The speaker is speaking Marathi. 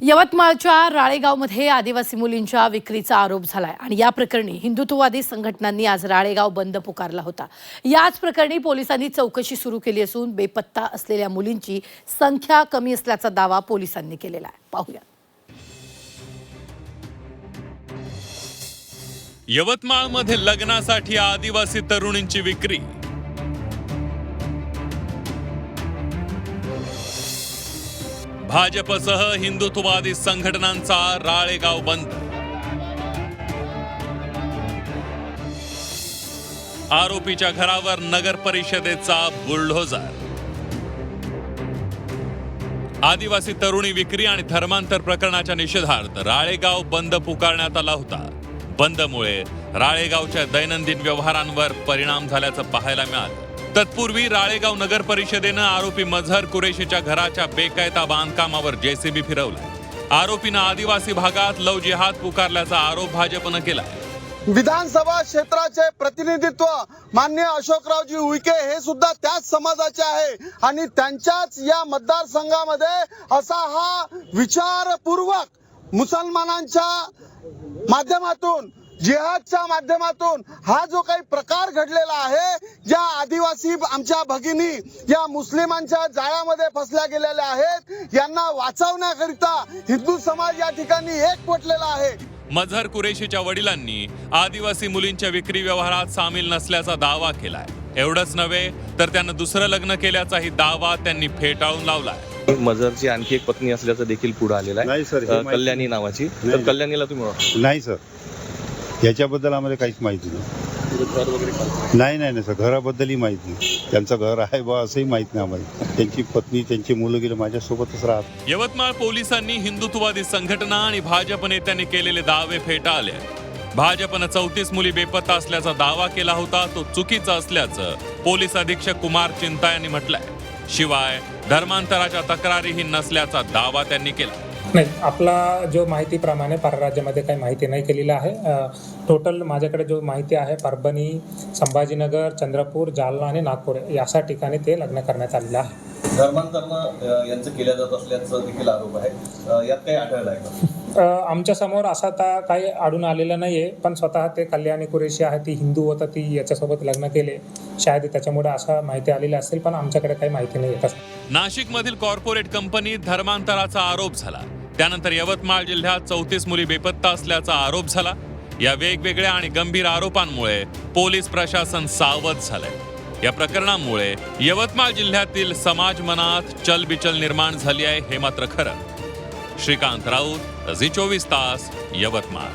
यवतमाळच्या राळेगावमध्ये आदिवासी मुलींच्या विक्रीचा आरोप झालाय आणि या प्रकरणी हिंदुत्ववादी संघटनांनी आज राळेगाव बंद पुकारला होता। याच प्रकरणी पोलिसांनी चौकशी सुरू केली असून बेपत्ता असलेल्या मुलींची संख्या कमी असल्याचा दावा पोलिसांनी केलेला आहे। पाहूया। यवतमाळमध्ये लग्नासाठी आदिवासी तरुणींची विक्री। भाजपसह हिंदुत्ववादी संघटनांचा राळेगाव बंद। आरोपीच्या घरावर नगर परिषदेचा बुलडोझर। आदिवासी तरुणी विक्री आणि धर्मांतर प्रकरणाच्या निषेधार्थ राळेगाव बंद पुकारण्यात आला होता। बंदमुळे राळेगावच्या दैनंदिन व्यवहारांवर परिणाम झाल्याचं पाहायला मिळालं। तत्पूर्वी राळेगाव नगर परिषदेनं आरोपी मझहर कुरेशीच्या घराच्या बेकायदा बांधकामावर जेसीबी फिरवलं। आरोपीनं आदिवासी भागात लव जिहाद पुकारल्याचा आरोप भाजपनं केला। विधानसभा क्षेत्राचे प्रतिनिधित्व माननीय अशोकरावजी उईके हे सुद्धा त्याच समाजाचे आहे आणि त्यांच्याच या मतदारसंघामध्ये असा हा विचारपूर्वक मुसलमानांच्या माध्यमातून जिहादच्या माध्यमातून हा जो काही प्रकार घडलेला आहे, ज्या आदिवासी आमच्या भगिनी या मुस्लिमांच्या जाळ्यामध्ये फसल्या गेलेल्या आहेत, यांना वाचवण्याकरिता हिंदू समाज या ठिकाणी एकवटलेला आहे। मझहर कुरेशीच्या वडिलांनी आदिवासी मुलींच्या विक्री व्यवहारात सामील नसल्याचा दावा केलाय। एवढंच नव्हे तर त्यानं दुसरं लग्न केल्याचाही दावा त्यांनी फेटाळून लावलाय। मझहरची आणखी एक पत्नी असल्याचं देखील पुढे आलेलं आहे, कल्याणी नावाची। तर कल्याणीला तुम्ही ओळखता? नाही सर, याच्याबद्दल आम्हाला काहीच माहिती नाही। नाही सर, घराबद्दलही माहिती नाही। त्यांचं घर आहे बा असंही माहित नाही आम्हाला। त्यांची पत्नी त्यांची मुलं गेले माझ्यासोबतच राहत। यवतमाळ पोलिसांनी हिंदुत्ववादी संघटना आणि भाजप नेत्यांनी केलेले दावे फेटाळले। भाजपनं 34 मुली बेपत्ता असल्याचा दावा केला होता, तो चुकीचा असल्याचं पोलीस अधीक्षक कुमार चिंता यांनी म्हटलंय। शिवाय धर्मांतराच्या तक्रारीही नसल्याचा दावा त्यांनी केला। नाही, आपला जो माहितीप्रमाणे परराज्यामध्ये काही माहिती नाही केलेली आहे। टोटल माझ्याकडे जो माहिती आहे, परभणी, संभाजीनगर, चंद्रपूर, जालना आणि नागपूर यासा ठिकाणी ते लग्न करण्यात आलेलं आहे। धर्मांतरण यांचं केल्या जात असल्याचं देखील आरोप आहे। यात काही आढळलं आहे का? आमच्या समोर असा आता काही आढळून आलेलं नाहीये, पण स्वतः ते कल्याणी कुरेशी आहे, ती हिंदू होता, ती याच्यासोबत लग्न केले, शायद त्याच्यामुळे असा माहिती आलेली असेल, पण आमच्याकडे काही माहिती नाही आहे। नाशिकमधील कॉर्पोरेट कंपनीत धर्मांतराचा आरोप झाला। त्यानंतर यवतमाळ जिल्ह्यात 34 मुली बेपत्ता असल्याचा आरोप झाला। या वेगवेगळ्या आणि गंभीर आरोपांमुळे पोलीस प्रशासन सावध झालंय। या प्रकरणामुळे यवतमाळ जिल्ह्यातील समाज मनात चलबिचल निर्माण झाली आहे, हे मात्र खरं। श्रीकांत राऊत, झी 24 तास, यवतमाळ।